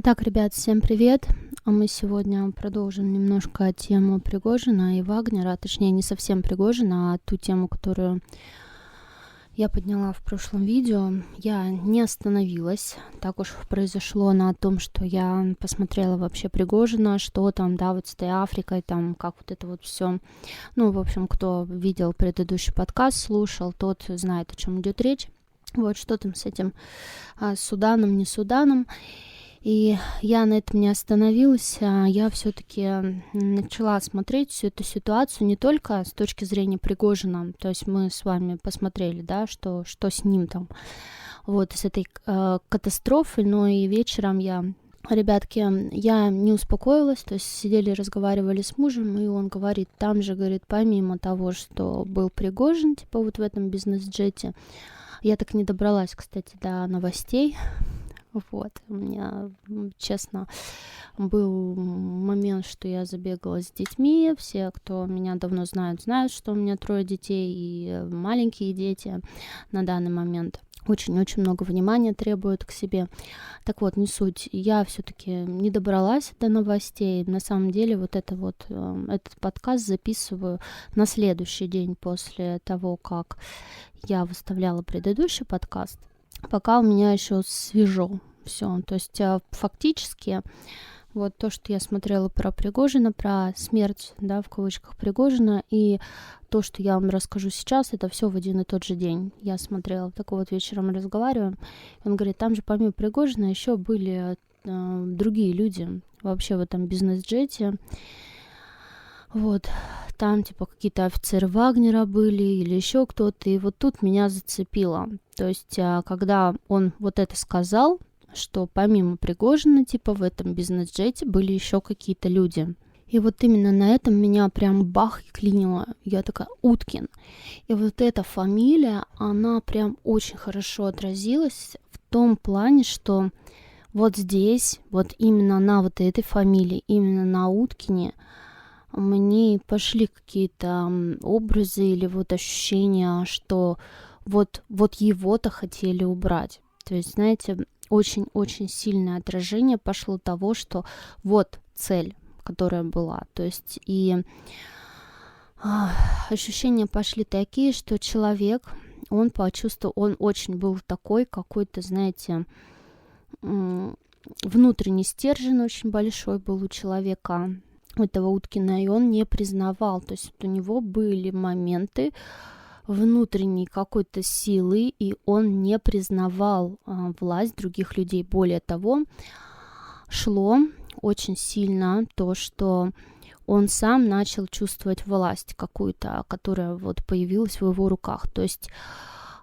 Итак, ребят, всем привет! А мы сегодня продолжим немножко тему Пригожина и Вагнера, точнее не совсем Пригожина, а ту тему, которую я подняла в прошлом видео. Я не остановилась, так уж произошло на том, что я посмотрела вообще Пригожина, что там, да, вот с этой Африкой, там, как вот это вот все. Ну, в общем, кто видел предыдущий подкаст, слушал, тот знает, о чем идет речь. Вот что там с этим Суданом, не Суданом. И я на этом не остановилась, я все-таки начала смотреть всю эту ситуацию не только с точки зрения Пригожина, то есть мы с вами посмотрели, да, что с ним там, вот, с этой катастрофой, но и вечером ребятки, я не успокоилась, то есть сидели, разговаривали с мужем, и он говорит, там же, говорит, помимо того, что был Пригожин, типа вот в этом бизнес-джете, я так не добралась, кстати, до новостей. Вот, у меня, честно, был момент, что я забегала с детьми. Все, кто меня давно знают, что у меня 3 детей и маленькие дети на данный момент. Очень-очень много внимания требуют к себе. Так вот, не суть. Я все-таки не добралась до новостей. На самом деле, этот подкаст записываю на следующий день после того, как я выставляла предыдущий подкаст. Пока у меня еще свежо все. То есть фактически вот то, что я смотрела про Пригожина, про смерть, да, в кавычках Пригожина, и то, что я вам расскажу сейчас, это все в один и тот же день. Я смотрела, так вот вечером разговариваем, он говорит, там же помимо Пригожина еще были другие люди вообще в этом бизнес-джете. Вот, там типа какие-то офицеры Вагнера были или еще кто-то, и вот тут меня зацепило. То есть, когда он вот это сказал, что помимо Пригожина, типа в этом бизнес-джете были еще какие-то люди. И вот именно на этом меня прям бах и клинило. Я такая, Уткин. И вот эта фамилия, она прям очень хорошо отразилась в том плане, что вот здесь, вот именно на вот этой фамилии, именно на Уткине, мне пошли какие-то образы или вот ощущения, что вот его-то хотели убрать. То есть, знаете, очень-очень сильное отражение пошло того, что вот цель, которая была. То есть и ощущения пошли такие, что человек, он почувствовал, он очень был такой какой-то, знаете, внутренний стержень очень большой был у человека, этого Уткина, и он не признавал. То есть вот у него были моменты внутренней какой-то силы, и он не признавал власть других людей. Более того, шло очень сильно то, что он сам начал чувствовать власть какую-то, которая вот появилась в его руках. То есть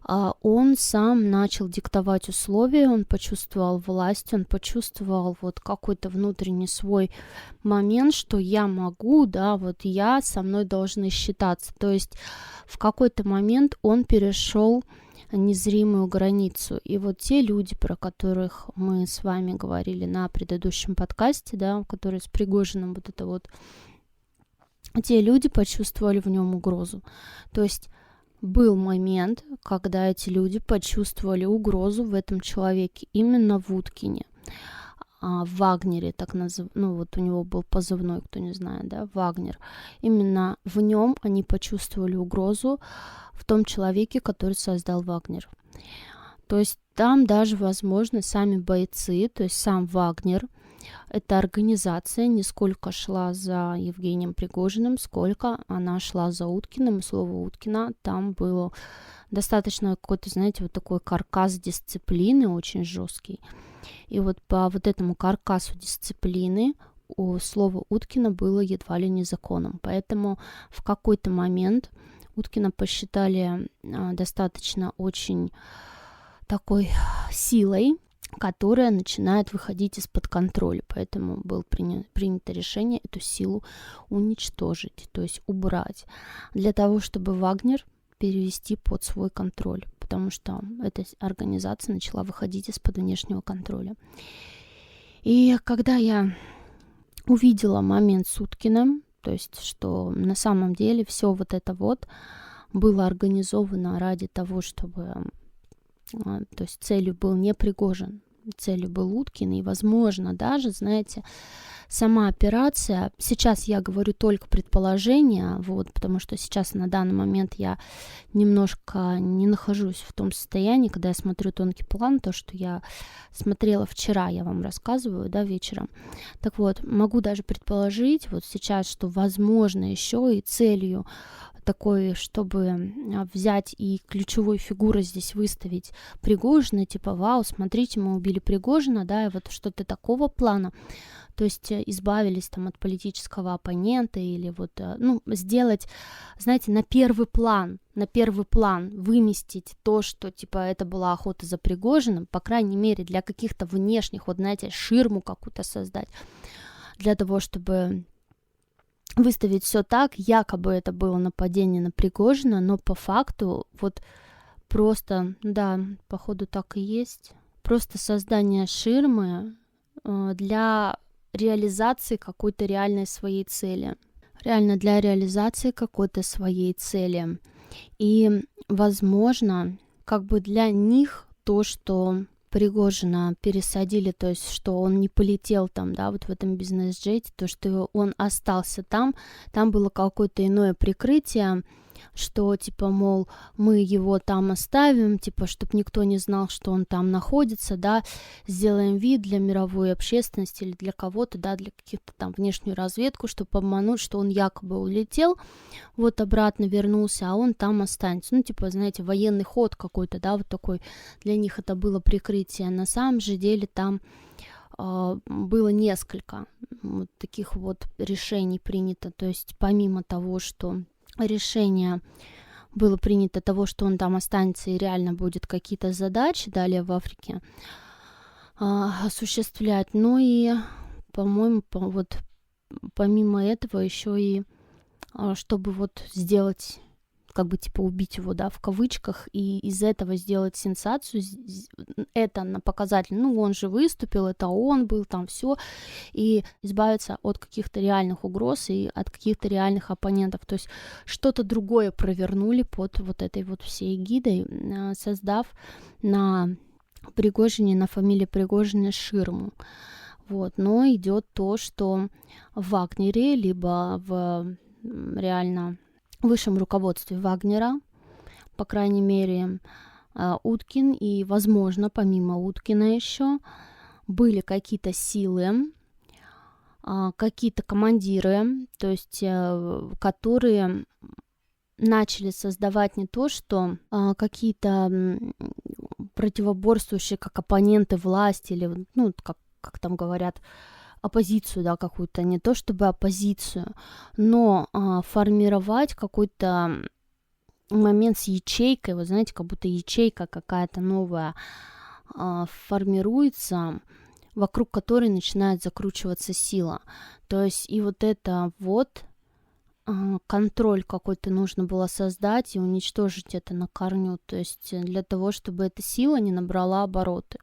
он сам начал диктовать условия, он почувствовал власть, он почувствовал вот какой-то внутренний свой момент, что я могу, да, вот я, со мной должны считаться. То есть в какой-то момент он перешел незримую границу. И вот те люди, про которых мы с вами говорили на предыдущем подкасте, да, которые с Пригожиным, вот это вот, те люди почувствовали в нем угрозу. То есть был момент, когда эти люди почувствовали угрозу в этом человеке, именно в Уткине, в Вагнере, вот у него был позывной, кто не знает, да, Вагнер. Именно в нем они почувствовали угрозу в том человеке, который создал Вагнер. То есть там даже, возможно, сами бойцы, то есть сам Вагнер, эта организация не сколько шла за Евгением Пригожиным, сколько она шла за Уткиным. И слово Уткина там было достаточно какой-то, знаете, вот такой каркас дисциплины очень жесткий. И вот по вот этому каркасу дисциплины слово Уткина было едва ли не законом. Поэтому в какой-то момент Уткина посчитали достаточно очень такой силой, которая начинает выходить из-под контроля. Поэтому было принято решение эту силу уничтожить, то есть убрать, для того, чтобы Вагнер перевести под свой контроль, потому что эта организация начала выходить из-под внешнего контроля. И когда я увидела момент с Уткиным, то есть что на самом деле все вот это вот было организовано ради того, чтобы, то есть целью был не Пригожин, целью был Уткин, и, возможно, даже, знаете, сама операция, сейчас я говорю только предположения, вот, потому что сейчас на данный момент я немножко не нахожусь в том состоянии, когда я смотрю тонкий план, то, что я смотрела вчера, я вам рассказываю, да, вечером. Так вот, могу даже предположить вот сейчас, что, возможно, еще и целью такой, чтобы взять и ключевой фигурой здесь выставить Пригожина, типа, вау, смотрите, мы убили Пригожина, да, и вот что-то такого плана. То есть избавились там от политического оппонента или вот, ну, сделать, знаете, на первый план выместить то, что, типа, это была охота за Пригожиным, по крайней мере, для каких-то внешних, вот, знаете, ширму какую-то создать, для того, чтобы выставить все так, якобы это было нападение на Пригожина, но по факту вот просто, да, походу так и есть, просто создание ширмы для реализации какой-то реальной своей цели. Реально для реализации какой-то своей цели. И, возможно, как бы для них то, что Пригожина пересадили, то есть, что он не полетел там, да, вот в этом бизнес-джете, то, что он остался там было какое-то иное прикрытие, что, типа, мол, мы его там оставим, типа, чтобы никто не знал, что он там находится, да, сделаем вид для мировой общественности или для кого-то, да, для каких-то там внешнюю разведку, чтобы обмануть, что он якобы улетел, вот обратно вернулся, а он там останется. Ну, типа, знаете, военный ход какой-то, да, вот такой, для них это было прикрытие. На самом же деле там было несколько вот таких вот решений принято, то есть помимо того, что решение было принято того, что он там останется и реально будет какие-то задачи далее в Африке осуществлять. Ну и, по-моему, вот помимо этого еще и чтобы вот сделать, как бы типа убить его, да, в кавычках, и из этого сделать сенсацию, это на показатель, ну, он же выступил, это он был, там все, и избавиться от каких-то реальных угроз и от каких-то реальных оппонентов, то есть что-то другое провернули под вот этой вот всей эгидой, создав на Пригожине, на фамилии Пригожина ширму. Вот, но идет то, что в Вагнере, либо в реально высшем руководстве Вагнера, по крайней мере, Уткин и, возможно, помимо Уткина еще были какие-то силы, какие-то командиры, то есть которые начали создавать не то, что какие-то противоборствующие как оппоненты власти или, ну, как там говорят, оппозицию, да, какую-то, не то чтобы оппозицию, но формировать какой-то момент с ячейкой, вы знаете, как будто ячейка какая-то новая формируется, вокруг которой начинает закручиваться сила. То есть и вот это вот контроль какой-то нужно было создать и уничтожить это на корню, то есть для того, чтобы эта сила не набрала обороты.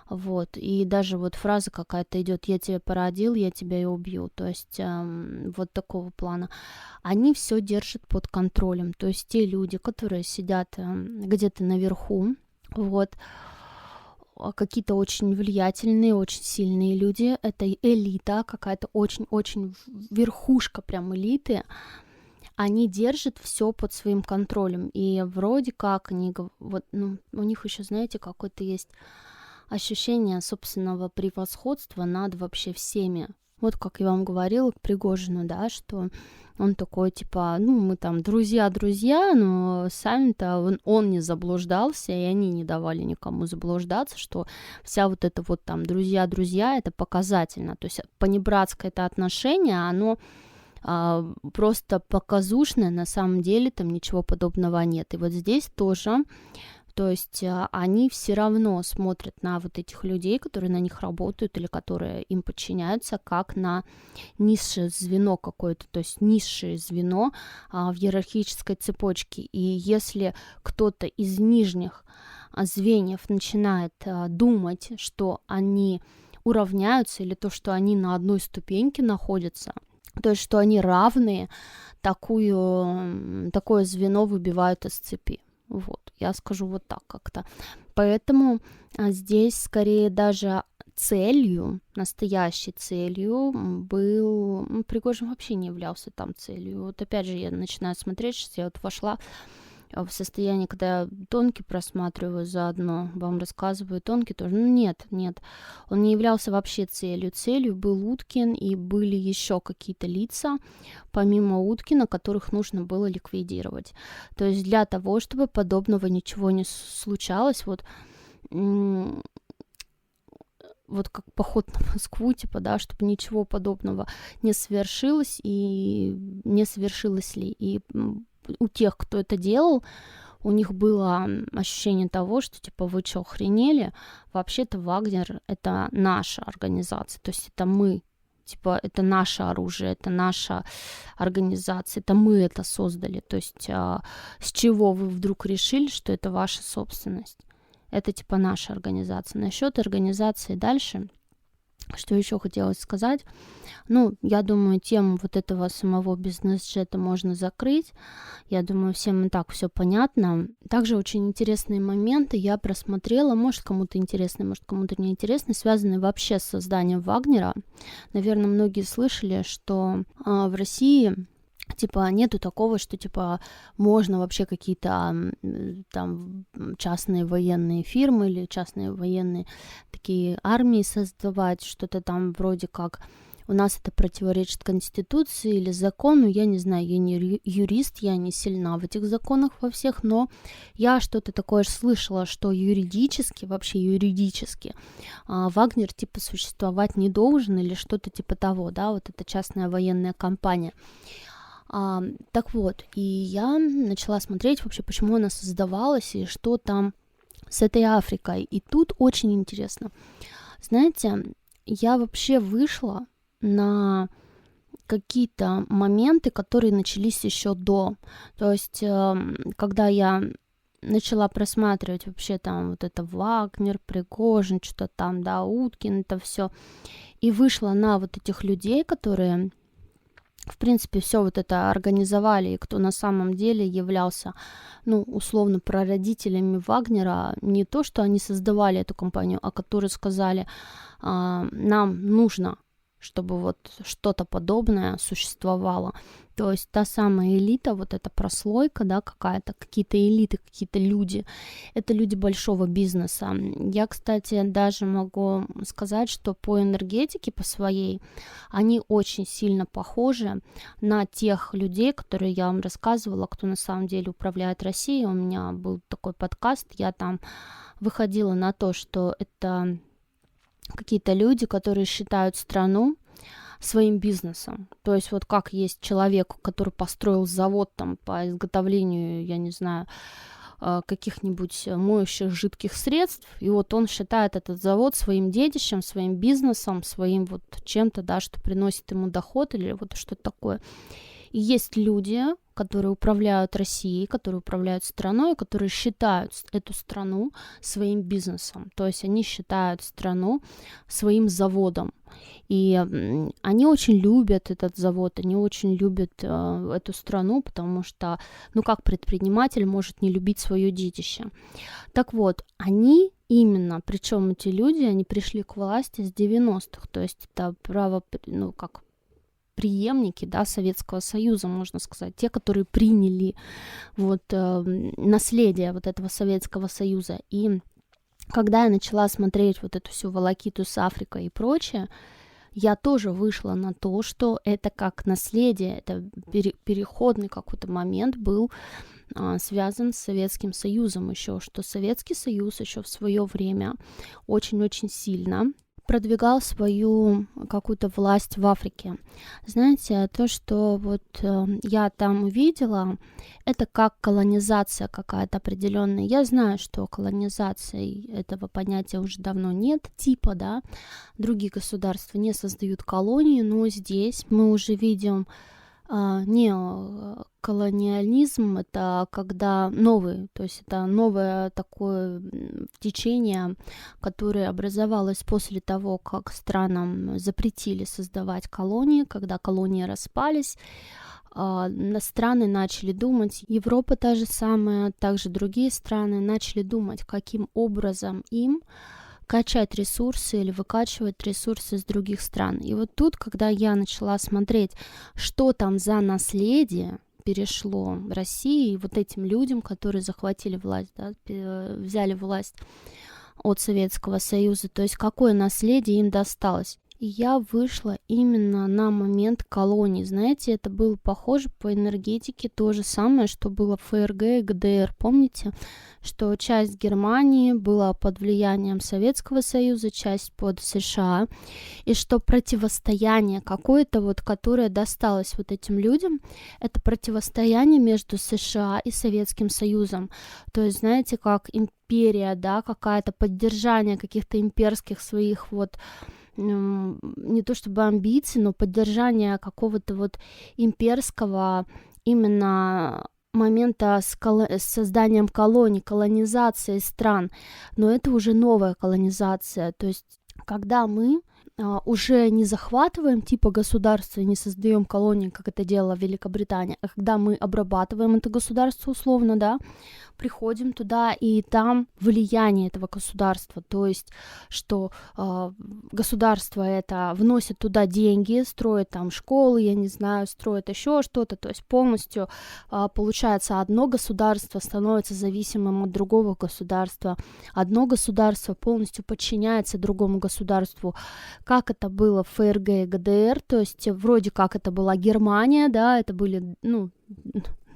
Вот, и даже вот фраза какая-то идет: я тебя породил, я тебя и убью, то есть вот такого плана. Они все держат под контролем, то есть те люди, которые сидят где-то наверху, вот, какие-то очень влиятельные, очень сильные люди, это элита, какая-то очень-очень верхушка прям элиты, они держат все под своим контролем, и вроде как они, вот, ну, у них еще, знаете, какой-то есть ощущение собственного превосходства над вообще всеми. Вот как я вам говорила к Пригожину, да, что он такой, типа, ну, мы там друзья, но сами-то он не заблуждался, и они не давали никому заблуждаться, что вся вот это вот там друзья, это показательно. То есть понебратское это отношение, оно просто показушное, на самом деле там ничего подобного нет. И вот здесь тоже. То есть они все равно смотрят на вот этих людей, которые на них работают или которые им подчиняются, как на низшее звено какое-то, то есть низшее звено в иерархической цепочке. И если кто-то из нижних звеньев начинает думать, что они уравняются или то, что они на одной ступеньке находятся, то есть что они равные, такое звено выбивают из цепи. Вот, я скажу вот так как-то. Поэтому здесь скорее даже целью, настоящей целью был... Пригожин вообще не являлся там целью. Вот опять же я начинаю смотреть, сейчас я вот вошла в состояние, когда я тонки просматриваю заодно, вам рассказываю тонки тоже. Ну нет, он не являлся вообще целью. Целью был Уткин, и были еще какие-то лица, помимо Уткина, которых нужно было ликвидировать. То есть для того, чтобы подобного ничего не случалось, вот как поход на Москву, типа, да, чтобы ничего подобного не свершилось, и не свершилось ли. И у тех, кто это делал, у них было ощущение того, что, типа, вы что, охренели? Вообще-то Вагнер — это наша организация, то есть это мы, типа, это наше оружие, это наша организация, это мы это создали. То есть с чего вы вдруг решили, что это ваша собственность? Это, типа, наша организация. Насчет организации дальше, что еще хотелось сказать? Ну, я думаю, тему вот этого самого бизнес-джета можно закрыть. Я думаю, всем и так все понятно. Также очень интересные моменты я просмотрела. Может, кому-то интересно, может, кому-то не интересно, связанные вообще с созданием Вагнера. Наверное, многие слышали, что в России... Типа, нету такого, что, типа, можно вообще какие-то там частные военные фирмы или частные военные такие армии создавать, что-то там вроде как у нас это противоречит Конституции или закону, я не знаю, я не юрист, я не сильна в этих законах во всех, но я что-то такое слышала, что юридически, вообще юридически, Вагнер, типа, существовать не должен или что-то типа того, да, вот эта частная военная компания. Так вот, и я начала смотреть вообще, почему она создавалась и что там с этой Африкой. И тут очень интересно. Знаете, я вообще вышла на какие-то моменты, которые начались еще до. То есть, когда я начала просматривать вообще там вот это Вагнер, Пригожин, что-то там, да, Уткин, это все, и вышла на вот этих людей, которые... в принципе, все вот это организовали, и кто на самом деле являлся, ну, условно, прародителями Вагнера, не то, что они создавали эту компанию, а которые сказали, нам нужно, чтобы вот что-то подобное существовало. То есть та самая элита, вот эта прослойка, да, какая-то, какие-то элиты, какие-то люди, это люди большого бизнеса. Я, кстати, даже могу сказать, что по энергетике, по своей, они очень сильно похожи на тех людей, которые я вам рассказывала, кто на самом деле управляет Россией. У меня был такой подкаст, я там выходила на то, что это какие-то люди, которые считают страну своим бизнесом. То есть вот как есть человек, который построил завод там по изготовлению, я не знаю, каких-нибудь моющих жидких средств, и вот он считает этот завод своим детищем, своим бизнесом, своим вот чем-то, да, что приносит ему доход или вот что-то такое. И есть люди, которые управляют Россией, которые управляют страной, которые считают эту страну своим бизнесом. То есть они считают страну своим заводом. И они очень любят этот завод, они очень любят эту страну, потому что, ну, как предприниматель может не любить свое детище. Так вот, они именно, причем эти люди, они пришли к власти с 90-х, то есть это преемники, да, Советского Союза, можно сказать, те, которые приняли вот наследие вот этого Советского Союза. И когда я начала смотреть вот эту всю волокиту с Африкой и прочее, я тоже вышла на то, что это как наследие, это переходный какой-то момент был связан с Советским Союзом еще, что Советский Союз еще в свое время очень-очень сильно продвигал свою какую-то власть в Африке. Знаете, то, что вот я там увидела, это как колонизация какая-то определенная. Я знаю, что колонизации этого понятия уже давно нет, типа, да, другие государства не создают колонии, но здесь мы уже видим Неоколониализм — это когда новый, то есть это новое такое течение, которое образовалось после того, как странам запретили создавать колонии, когда колонии распались. Страны начали думать, Европа та же самая, также другие страны начали думать, каким образом им качать ресурсы или выкачивать ресурсы из других стран. И вот тут, когда я начала смотреть, что там за наследие перешло в России, и вот этим людям, которые захватили власть, да, взяли власть от Советского Союза, то есть какое наследие им досталось. И я вышла именно на момент колоний. Знаете, это было похоже по энергетике, то же самое, что было в ФРГ и ГДР. Помните, что часть Германии была под влиянием Советского Союза, часть под США, и что противостояние какое-то, вот, которое досталось вот этим людям, это противостояние между США и Советским Союзом. То есть, знаете, как империя, да, какая-то поддержание каких-то имперских своих вот не то чтобы амбиций, но поддержание какого-то вот имперского именно момента с созданием колоний, колонизации стран. Но это уже новая колонизация. То есть когда мы уже не захватываем типа государства и не создаем колонии, как это делала Великобритания, а когда мы обрабатываем это государство условно, да, приходим туда, и там влияние этого государства, то есть, что государство это вносит туда деньги, строит там школы, я не знаю, строит еще что-то, то есть полностью получается одно государство становится зависимым от другого государства, одно государство полностью подчиняется другому государству, как это было в ФРГ и ГДР, то есть вроде как это была Германия, да, это были,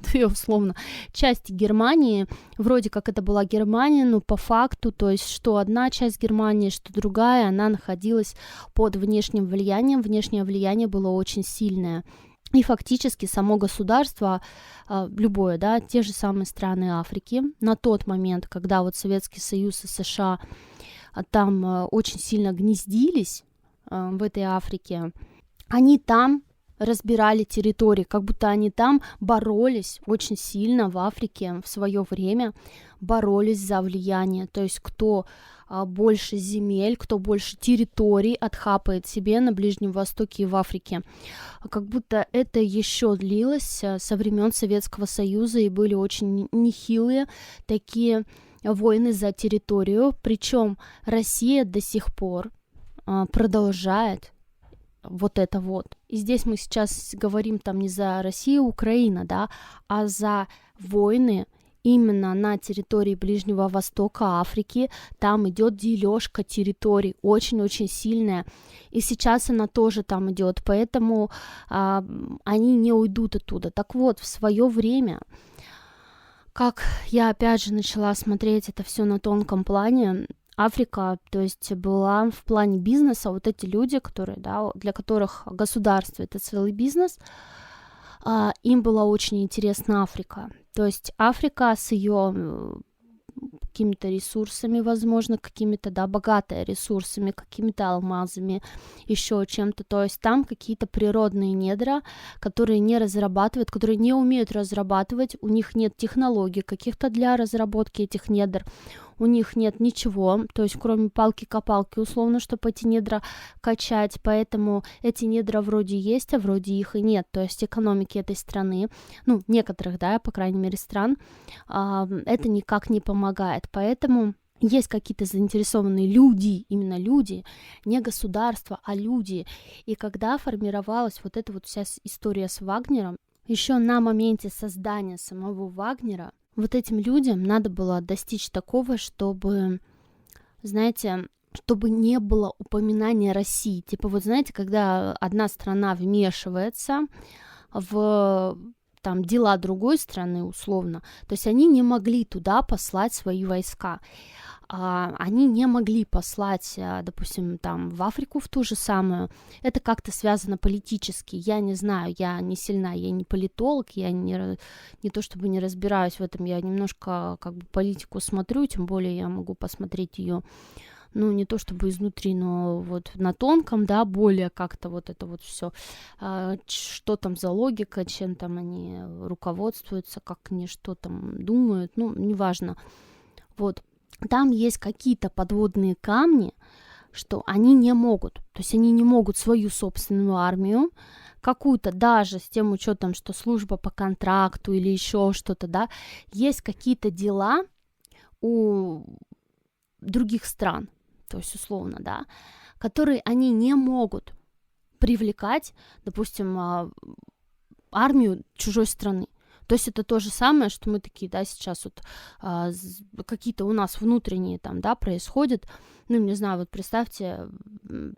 две условно части Германии, вроде как это была Германия, но по факту, то есть что одна часть Германии, что другая, она находилась под внешним влиянием, внешнее влияние было очень сильное. И фактически само государство, любое, да, те же самые страны Африки, на тот момент, когда вот Советский Союз и США там очень сильно гнездились в этой Африке, они там разбирали территории, как будто они там боролись очень сильно в Африке в свое время, боролись за влияние, то есть кто больше земель, кто больше территорий отхапает себе на Ближнем Востоке и в Африке. Как будто это еще длилось со времен Советского Союза, и были очень нехилые такие войны за территорию, причем Россия до сих пор продолжает вот это вот. И здесь мы сейчас говорим там не за Россию, Украина, да, а за войны именно на территории Ближнего Востока, Африки. Там идет дележка территорий, очень-очень сильная. И сейчас она тоже там идет, поэтому они не уйдут оттуда. Так вот, в свое время, как я опять же начала смотреть это все на тонком плане, Африка, то есть была в плане бизнеса, вот эти люди, которые, да, для которых государство это целый бизнес, им была очень интересна Африка. То есть Африка с ее какими-то ресурсами, возможно, какими-то, да, богатая ресурсами, какими-то алмазами, еще чем-то. То есть там какие-то природные недра, которые не разрабатывают, которые не умеют разрабатывать, у них нет технологий каких-то для разработки этих недр, у них нет ничего, то есть кроме палки-копалки, условно, чтобы эти недра качать, поэтому эти недра вроде есть, а вроде их и нет, то есть экономики этой страны, некоторых, да, по крайней мере, стран, это никак не помогает, поэтому есть какие-то заинтересованные люди, именно люди, не государство, а люди, и когда формировалась вот эта вот вся история с Вагнером, еще на моменте создания самого Вагнера, вот этим людям надо было достичь такого, чтобы, знаете, чтобы не было упоминания России. Типа, вот знаете, когда одна страна вмешивается в там дела другой страны, условно, то есть они не могли туда послать свои войска. Они не могли послать, допустим, там в Африку в ту же самую. Это как-то связано политически. Я не знаю, я не сильна, я не политолог, я не то чтобы не разбираюсь в этом, я немножко как бы политику смотрю, тем более я могу посмотреть ее ну, не то чтобы изнутри, но вот на тонком, да, более как-то вот это вот все, что там за логика, чем там они руководствуются, как они что там думают, ну, неважно. Вот, там есть какие-то подводные камни, что они не могут, то есть они не могут свою собственную армию, какую-то даже с тем учетом, что служба по контракту или еще что-то, да, есть какие-то дела у других стран, то есть условно, да, которые они не могут привлекать, допустим, армию чужой страны. То есть это то же самое, что мы такие, да, сейчас вот какие-то у нас внутренние там, да, происходят, ну, не знаю, вот представьте,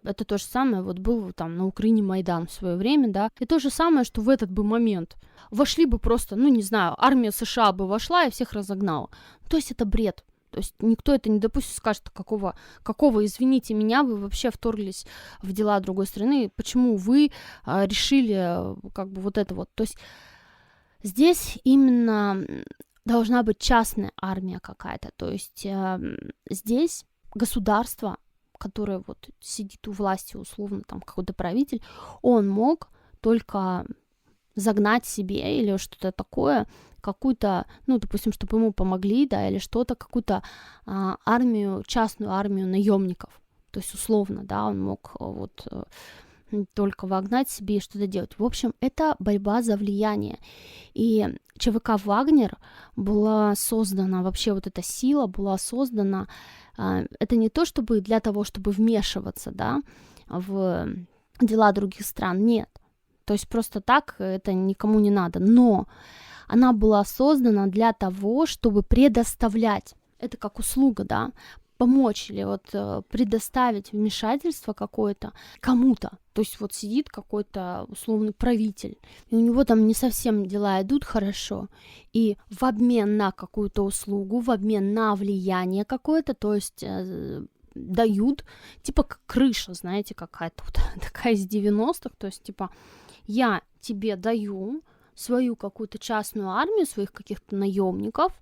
это то же самое, вот был там на Украине Майдан в свое время, да, и то же самое, что в этот бы момент вошли бы просто, ну, не знаю, армия США бы вошла и всех разогнала. То есть это бред. То есть никто это не допустит, скажет, какого, извините меня, вы вообще вторглись в дела другой страны, почему вы решили как бы вот это вот. То есть здесь именно должна быть частная армия какая-то, то есть здесь государство, которое вот сидит у власти, условно, там какой-то правитель, он мог только загнать себе или что-то такое, какую-то, ну, допустим, чтобы ему помогли, да, или что-то, какую-то армию, частную армию наемников. То есть, условно, да, он мог вот только вогнать себе и что-то делать. В общем, это борьба за влияние. И ЧВК «Вагнер» была создана, вообще вот эта сила была создана, это не то, чтобы для того, чтобы вмешиваться, да, в дела других стран, нет. То есть просто так это никому не надо. Но она была создана для того, чтобы предоставлять, это как услуга, да, помочь или вот предоставить вмешательство какое-то кому-то. То есть вот сидит какой-то условный правитель, и у него там не совсем дела идут хорошо, и в обмен на какую-то услугу, в обмен на влияние какое-то, то есть дают, типа как крыша, знаете, какая-то вот такая из 90-х, то есть типа я тебе даю свою какую-то частную армию, своих каких-то наемников,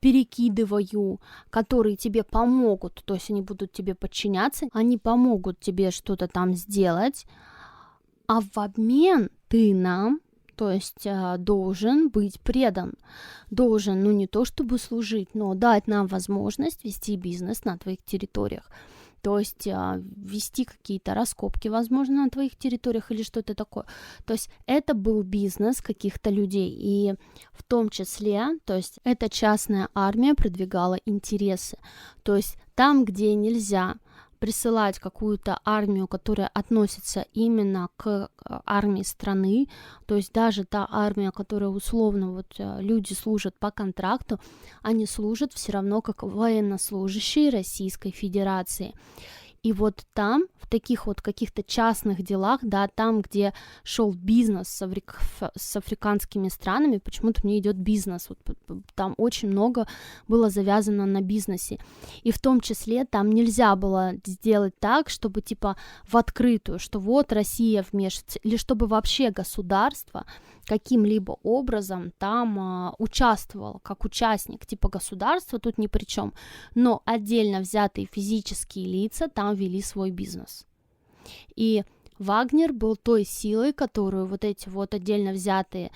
перекидываю, которые тебе помогут, то есть они будут тебе подчиняться, они помогут тебе что-то там сделать, а в обмен ты нам, то есть должен быть предан, должен, ну не то чтобы служить, но дать нам возможность вести бизнес на твоих территориях. То есть вести какие-то раскопки, возможно, на твоих территориях или что-то такое. То есть это был бизнес каких-то людей, и в том числе, то есть эта частная армия продвигала интересы. То есть там, где нельзя присылать какую-то армию, которая относится именно к армии страны, то есть даже та армия, которая условно вот люди служат по контракту, они служат все равно как военнослужащие Российской Федерации. И вот там, в таких вот каких-то частных делах, да, там, где шел бизнес с африканскими странами, почему-то мне идет бизнес, вот, там очень много было завязано на бизнесе. И в том числе там нельзя было сделать так, чтобы типа в открытую, что вот Россия вмешивается, или чтобы вообще государство каким-либо образом там участвовал как участник, типа государства тут ни при чем, но отдельно взятые физические лица там вели свой бизнес. И Вагнер был той силой, которую вот эти вот отдельно взятые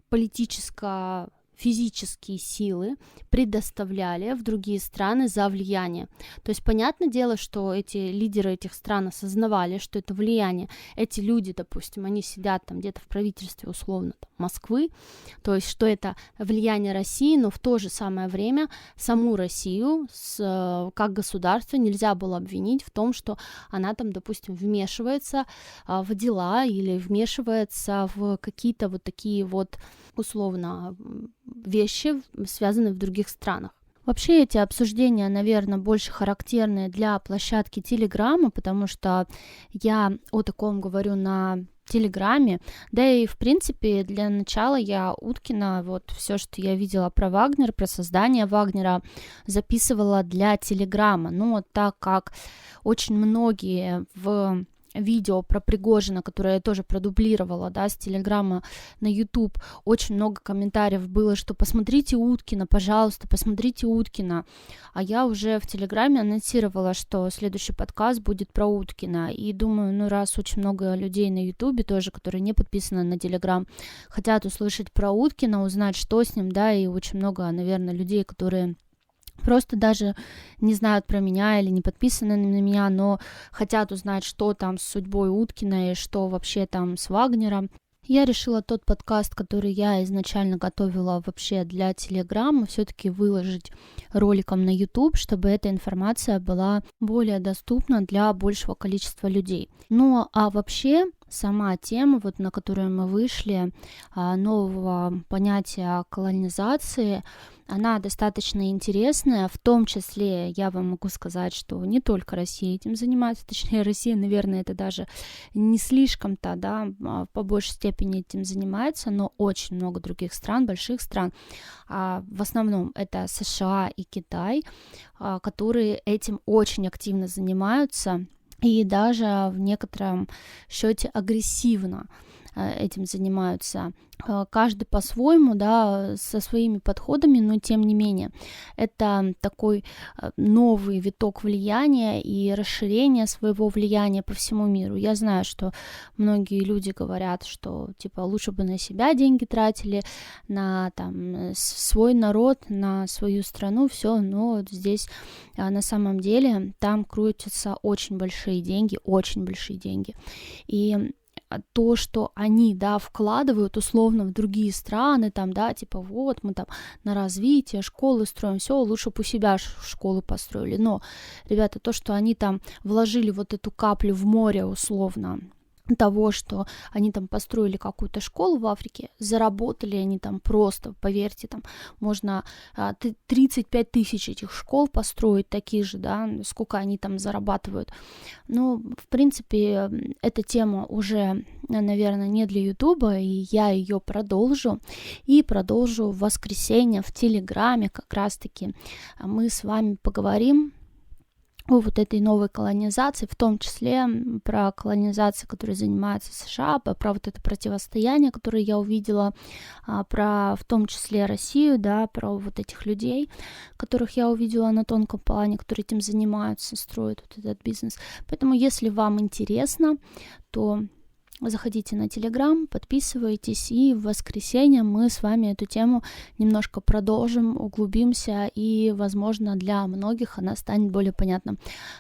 политическо-физические силы предоставляли в другие страны за влияние. То есть, понятное дело, что эти лидеры этих стран осознавали, что это влияние. Эти люди, допустим, они сидят там где-то в правительстве, условно, там, Москвы, то есть, что это влияние России, но в то же самое время саму Россию как государство нельзя было обвинить в том, что она там, допустим, вмешивается в дела или вмешивается в какие-то вот такие вот, условно, вещи, связанные в других странах. Вообще эти обсуждения, наверное, больше характерны для площадки Телеграма, потому что я о таком говорю на Телеграме, да и, в принципе, для начала я Уткина, вот все, что я видела про Вагнер, про создание Вагнера, записывала для Телеграма, но так как очень многие в видео про Пригожина, которое я тоже продублировала, да, с Телеграма на YouTube, очень много комментариев было, что посмотрите Уткина, пожалуйста, посмотрите Уткина. А я уже в Телеграме анонсировала, что следующий подкаст будет про Уткина. И думаю, ну раз очень много людей на YouTube тоже, которые не подписаны на Телеграм, хотят услышать про Уткина, узнать, что с ним, да, и очень много, наверное, людей, которые просто даже не знают про меня или не подписаны на меня, но хотят узнать, что там с судьбой Уткина и что вообще там с Вагнером. Я решила тот подкаст, который я изначально готовила вообще для Телеграма, все-таки выложить роликом на YouTube, чтобы эта информация была более доступна для большего количества людей. Ну а вообще сама тема, вот на которую мы вышли, нового понятия колонизации, она достаточно интересная, в том числе я вам могу сказать, что не только Россия этим занимается, точнее Россия, наверное, это даже не слишком-то, да, по большей степени этим занимается, но очень много других стран, больших стран, в основном это США и Китай, которые этим очень активно занимаются и даже в некотором счете агрессивно этим занимаются. Каждый по-своему, да, со своими подходами, но тем не менее, это такой новый виток влияния и расширение своего влияния по всему миру. Я знаю, что многие люди говорят, что типа лучше бы на себя деньги тратили, на там свой народ, на свою страну, все, но здесь на самом деле там крутятся очень большие деньги, и то, что они, да, вкладывают условно в другие страны, там, да, типа вот мы там на развитие, школы строим, все, лучше бы у себя школы построили, но, ребята, то, что они там вложили вот эту каплю в море условно, того, что они там построили какую-то школу в Африке, заработали они там просто, поверьте, там можно 35 тысяч этих школ построить, такие же, да, сколько они там зарабатывают. Ну, в принципе, эта тема уже, наверное, не для Ютуба, и я ее продолжу в воскресенье в Телеграме, как раз-таки мы с вами поговорим о вот этой новой колонизации, в том числе про колонизацию, которой занимается США, про вот это противостояние, которое я увидела, про в том числе Россию, да, про вот этих людей, которых я увидела на тонком плане, которые этим занимаются, строят вот этот бизнес. Поэтому, если вам интересно, то заходите на Телеграм, подписывайтесь, и в воскресенье мы с вами эту тему немножко продолжим, углубимся, и, возможно, для многих она станет более понятна.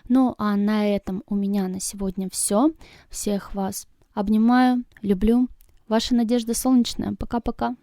Ну, а на этом у меня на сегодня все. Всех вас обнимаю, люблю. Ваша Надежда Солнечная. Пока-пока.